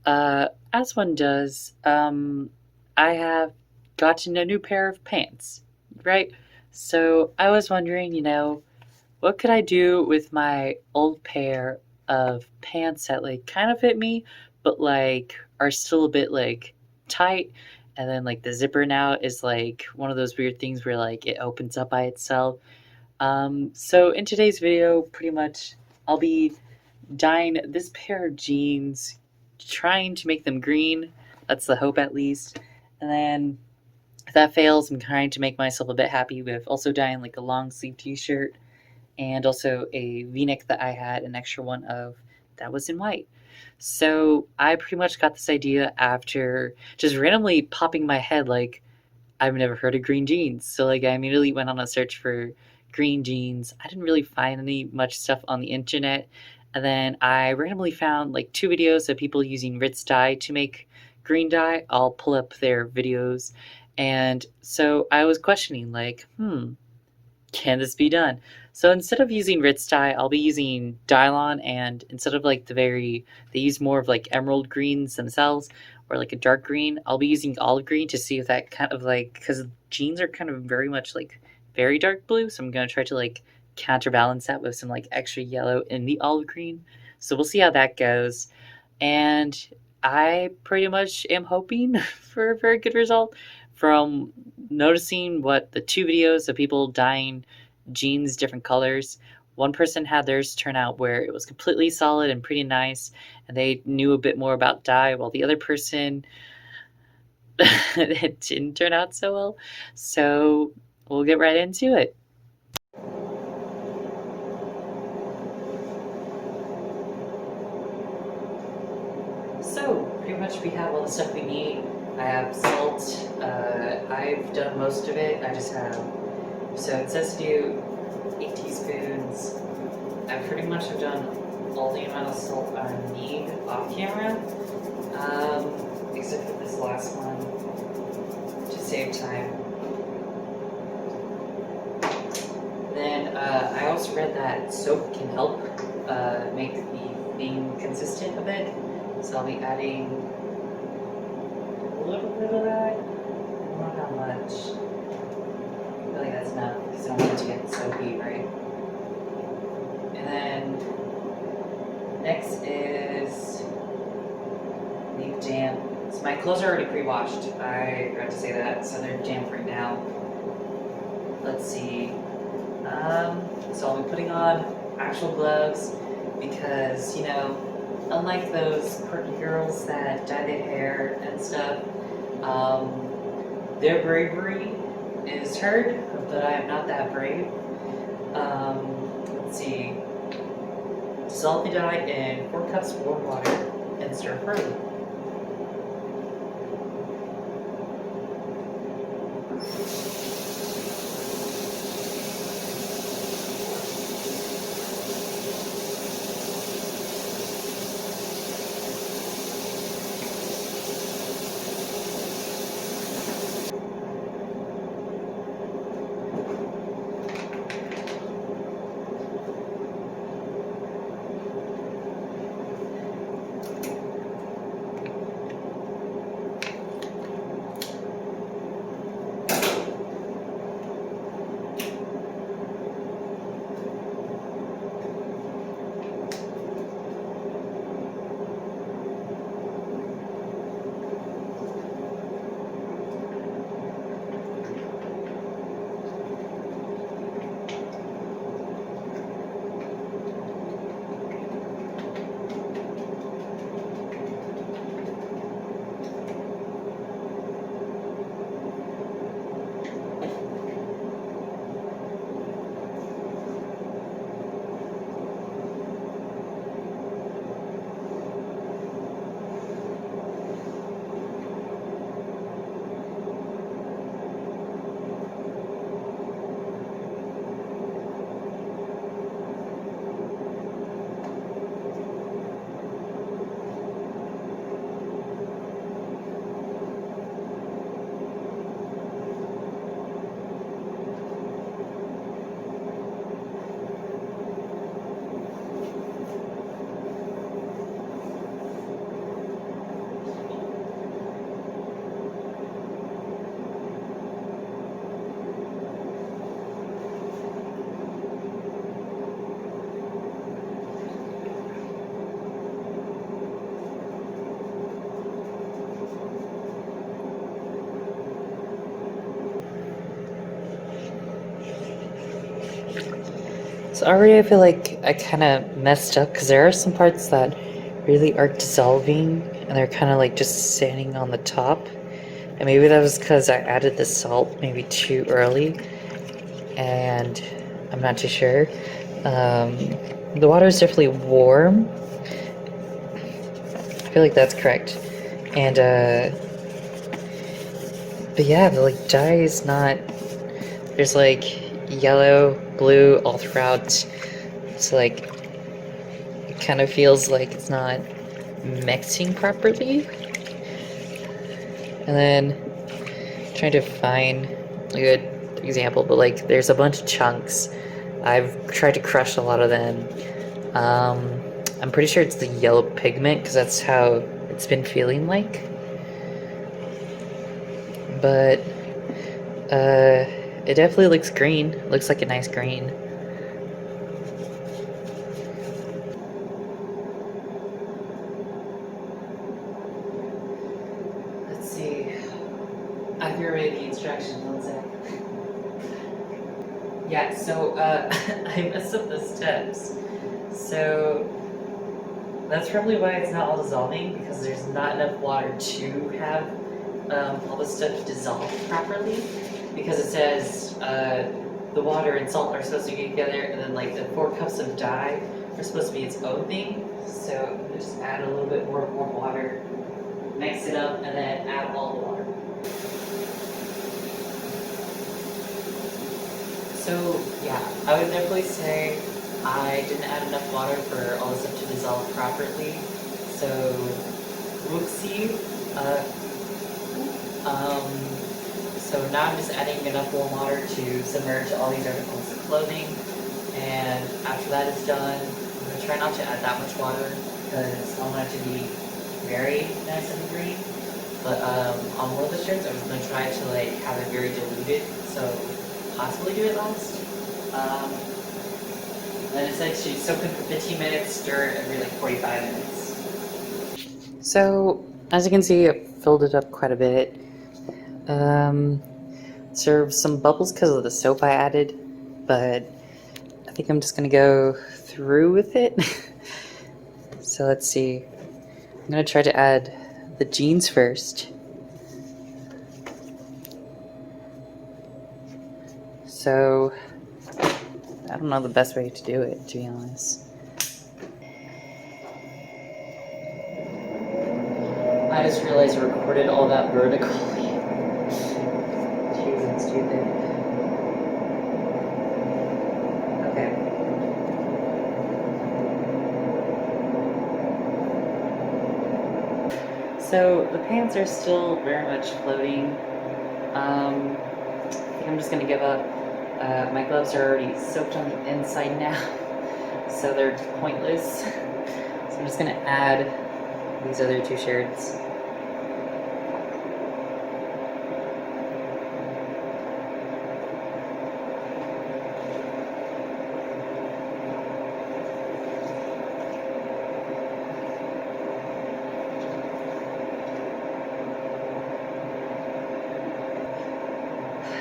As one does, I have gotten a new pair of pants, right? So, I was wondering, what could I do with my old pair of pants that like kind of fit me, but like are still a bit like tight? And then like the zipper now is like one of those weird things where like it opens up by itself. So in today's video, pretty much I'll be dyeing this pair of jeans, trying to make them green. That's the hope, at least. And then if that fails, I'm trying to make myself a bit happy with also dyeing like a long sleeve t-shirt and also a v-neck that I had an extra one of that was in white. So I pretty much got this idea after just randomly popping my head like I've never heard of green jeans. So like I immediately went on a search for green jeans. I didn't really find any much stuff on the internet. And then I randomly found like two videos of people using Ritz dye to make green dye. I'll pull up their videos. And so I was questioning like, can this be done? So instead of using Ritz dye, I'll be using dylon, and instead of like they use more of like emerald greens themselves, or like a dark green. I'll be using olive green to see if that kind of like, because jeans are kind of very much like very dark blue, so I'm gonna try to like counterbalance that with some like extra yellow in the olive green. So we'll see how that goes, and I pretty much am hoping for a very good result from noticing what the two videos of people dyeing jeans different colors. One person had theirs turn out where it was completely solid and pretty nice, and they knew a bit more about dye, while the other person it didn't turn out so well. So we'll get right into it. So pretty much we have all the stuff we need. I have salt. I've done most of it. I just have. So it says to do 8 teaspoons. I pretty much have done all the amount of salt I need off camera, except for this last one to save time. Then I also read that soap can help make the thing consistent a bit, so I'll be adding a little bit of that. I don't know how much. I feel like that's enough because I don't want it to get soapy, right? And then next is leave damp. So my clothes are already pre-washed. I forgot to say that, so they're damp right now. Let's see. So I'll be putting on actual gloves because, unlike those quirky girls that dye their hair and stuff, their bravery is heard, but I am not that brave. Let's see. Dissolve the dye in 4 cups of warm water and stir further. already I feel like I kind of messed up because there are some parts that really aren't dissolving and they're kind of like just standing on the top. And maybe that was because I added the salt maybe too early, and I'm not too sure. The water is definitely warm. I feel like that's correct. And but yeah, the like dye is not. There's like yellow, blue all throughout. So like it kind of feels like it's not mixing properly. And then trying to find a good example, but like there's a bunch of chunks. I've tried to crush a lot of them. I'm pretty sure it's the yellow pigment because that's how it's been feeling like. But it definitely looks green. It looks like a nice green. Let's see. I can read the instructions, one sec. Yeah, so I messed up the steps. So that's probably why it's not all dissolving, because there's not enough water to have all the stuff dissolve properly. Because it says the water and salt are supposed to get together, and then like the 4 cups of dye are supposed to be its own thing. So I'm gonna just add a little bit more water, mix it up, and then add all the water. So yeah, I would definitely say I didn't add enough water for all the stuff to dissolve properly. So whoopsie. So now I'm just adding enough warm water to submerge all these articles of clothing. And after that is done, I'm going to try not to add that much water because I want it to be very nice and green. But on one of the shirts, I was going to try to like have it very diluted, so possibly do it last. Then it said to soak it for 15 minutes, stir it every like 45 minutes. So as you can see, I filled it up quite a bit. Served some bubbles because of the soap I added, but I think I'm just gonna go through with it. So let's see. I'm gonna try to add the jeans first. So I don't know the best way to do it, to be honest. I just realized I recorded all that vertically. Jeez, that's stupid. Okay. So the pants are still very much floating. I think I'm just gonna give up. My gloves are already soaked on the inside now, so they're pointless. So I'm just gonna add these other 2 shirts.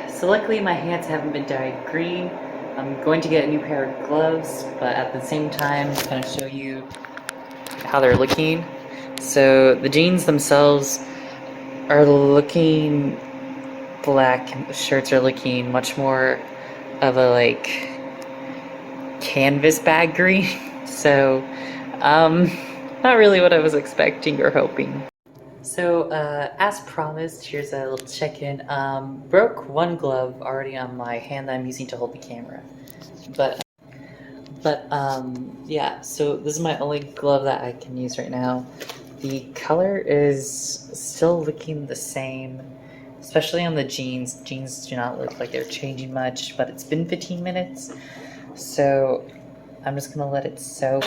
So luckily my hands haven't been dyed green. I'm going to get a new pair of gloves, but at the same time I'm going to show you how they're looking. So the jeans themselves are looking black, and the shirts are looking much more of a like canvas bag green. So not really what I was expecting or hoping. So, as promised, here's a little check-in. Broke one glove already on my hand that I'm using to hold the camera. But yeah, so this is my only glove that I can use right now. The color is still looking the same, especially on the jeans. Jeans do not look like they're changing much, but it's been 15 minutes. So, I'm just gonna let it soak.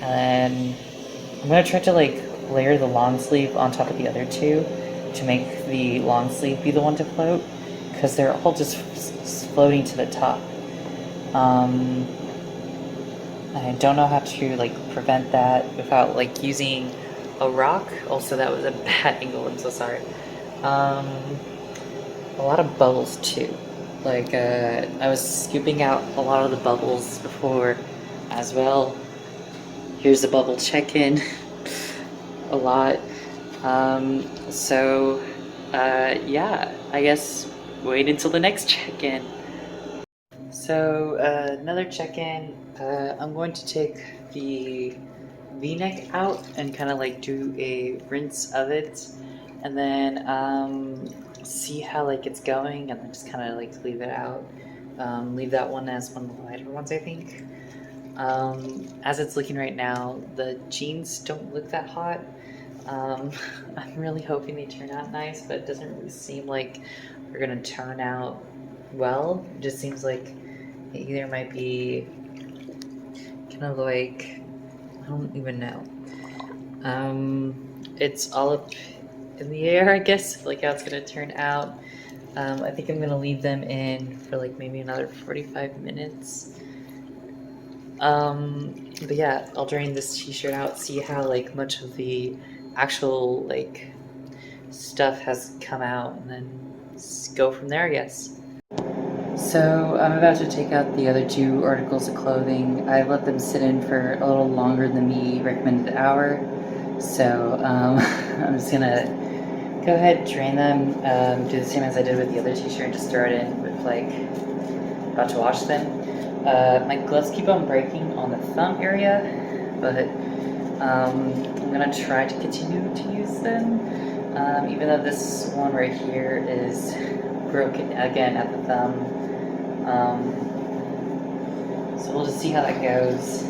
And I'm gonna try to like layer the long sleeve on top of the other 2 to make the long sleeve be the one to float, because they're all just floating to the top. I don't know how to like prevent that without like using a rock. Also, that was a bad angle, I'm so sorry. A lot of bubbles too. Like, I was scooping out a lot of the bubbles before as well. Here's a bubble check-in. A lot. Yeah, I guess wait until the next check-in. So, another check-in, I'm going to take the V-neck out and kind of like do a rinse of it, and then see how like it's going, and then just kind of like leave it out. Leave that one as one of the lighter ones, I think. As it's looking right now, the jeans don't look that hot. Um, I'm really hoping they turn out nice, but it doesn't really seem like they're gonna turn out well. It just seems like it either might be kind of like, I don't even know. It's all up in the air, I guess, like how it's gonna turn out. I think I'm gonna leave them in for like maybe another 45 minutes. But yeah, I'll drain this t-shirt out, see how like much of the actual like stuff has come out, and then go from there, I guess. So I'm about to take out the other two articles of clothing. I let them sit in for a little longer than the recommended hour. So I'm just gonna go ahead, drain them, do the same as I did with the other t-shirt, just throw it in with like, about to wash them. My gloves keep on breaking on the thumb area, but I'm gonna try to continue to use them, even though this one right here is broken again at the thumb. So we'll just see how that goes.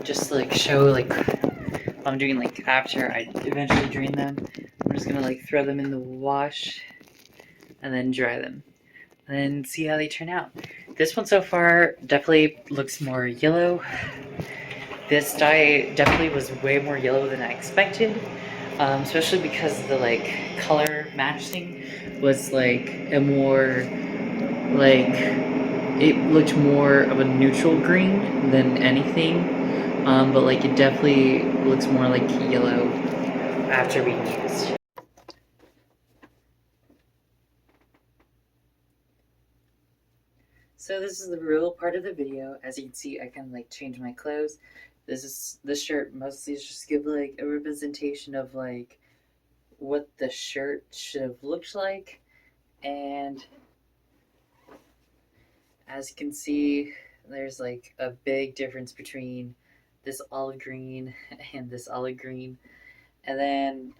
Just to like show like what I'm doing like after I eventually drain them, I'm just gonna like throw them in the wash and then dry them and then see how they turn out. This one so far definitely looks more yellow. This dye definitely was way more yellow than I expected, especially because the like color matching was like a more like, it looked more of a neutral green than anything, but like it definitely looks more like yellow after being used. So this is the real part of the video. As you can see, I kind of like changed my clothes. This shirt mostly is just give like a representation of like what the shirt should have looked like, and as you can see, there's like a big difference between this olive green and this olive green. And then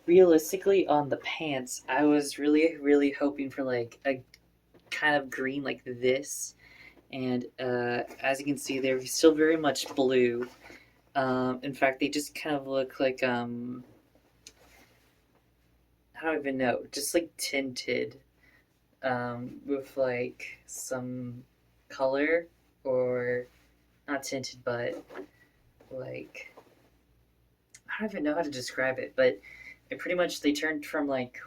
realistically on the pants, I was really hoping for like a kind of green like this. And as you can see, they're still very much blue. In fact, they just kind of look like, I don't even know, just like tinted, with like some color, or not tinted, but like, I don't even know how to describe it, but it pretty much, they turned from like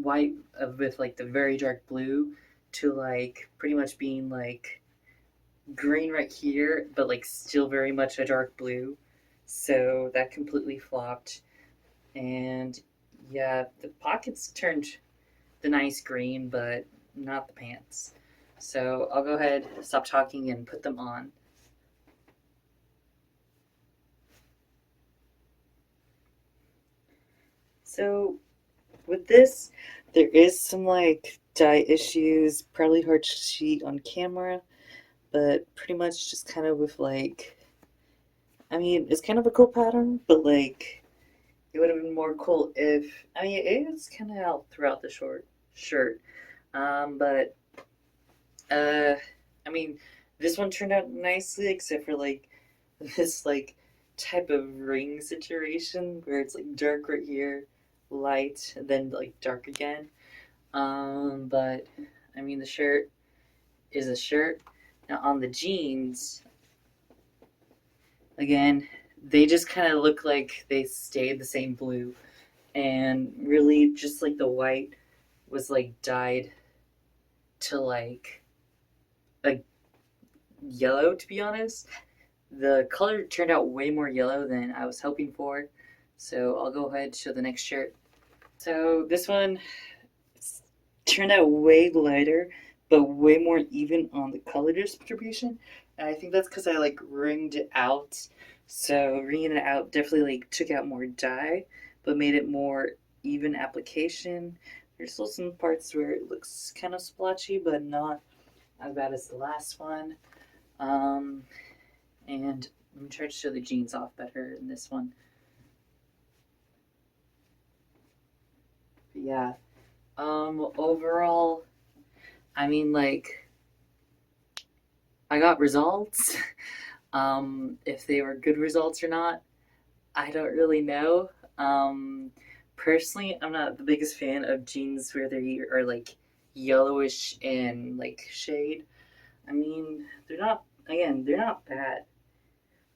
white with like the very dark blue to like pretty much being like green right here, but like still very much a dark blue. So that completely flopped. And yeah, the pockets turned the nice green, but not the pants. So I'll go ahead, stop talking, and put them on. So with this, there is some like dye issues, probably hard to see on camera, but pretty much just kind of with like, I mean, it's kind of a cool pattern, but like, it would have been more cool if, I mean, it is kind of out throughout the short shirt, but I mean, this one turned out nicely, except for like this like type of ring situation where it's like dark right here, light, and then like dark again. But I mean, the shirt is a shirt. Now on the jeans, again, they just kind of look like they stayed the same blue, and really just like the white was like dyed to a yellow, to be honest. The color turned out way more yellow than I was hoping for. So I'll go ahead and show the next shirt. So this one turned out way lighter, but way more even on the color distribution. And I think that's because I ringed it out. So ringing it out definitely took out more dye, but made it more even application. There's still some parts where it looks kind of splotchy, but not as bad as the last one. And I'm trying to show the jeans off better in this one. But yeah. Overall, I mean, I got results. If they were good results or not, I don't really know. Personally, I'm not the biggest fan of jeans where they are yellowish and shade. I mean, they're not bad.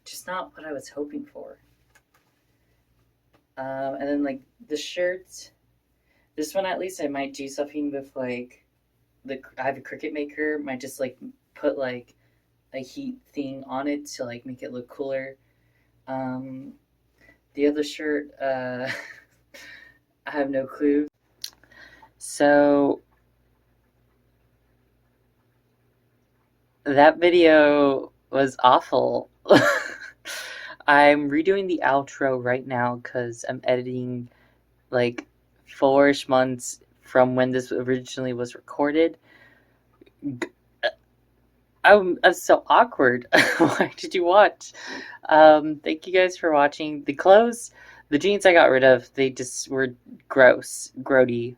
Just not what I was hoping for. And then the shirts. This one at least I might do something with I have a Cricut maker. Might just put a heat thing on it to make it look cooler. Um, the other shirt, I have no clue. So that video was awful. I'm redoing the outro right now because I'm editing 4-ish months from when this originally was recorded. I'm so awkward. Why did you watch? Thank you guys for watching. The jeans I got rid of, they just were gross, grody.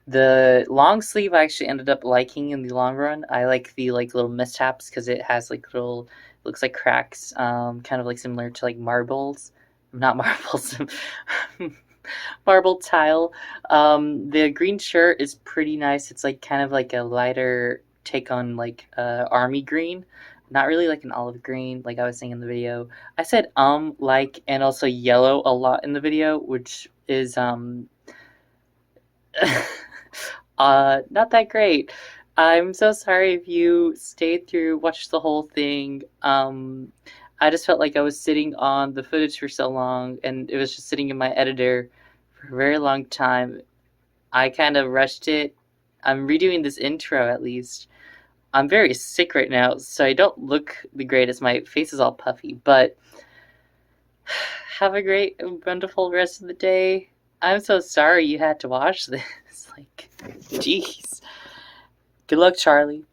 The long sleeve I actually ended up liking in the long run. I like the little mishaps because it has little, looks like cracks, kind of similar to marbles. Not marbles, marble tile. The green shirt is pretty nice. It's kind of a lighter take on army green, not really an olive green like I was saying in the video. I said and also yellow a lot in the video, which is not that great. I'm so sorry if you stayed through, watched the whole thing. I just felt like I was sitting on the footage for so long, and it was just sitting in my editor for a very long time. I kind of rushed it. I'm redoing this intro at least. I'm very sick right now, so I don't look the greatest. My face is all puffy, but have a great, wonderful rest of the day. I'm so sorry you had to watch this. Jeez. Good luck, Charlie.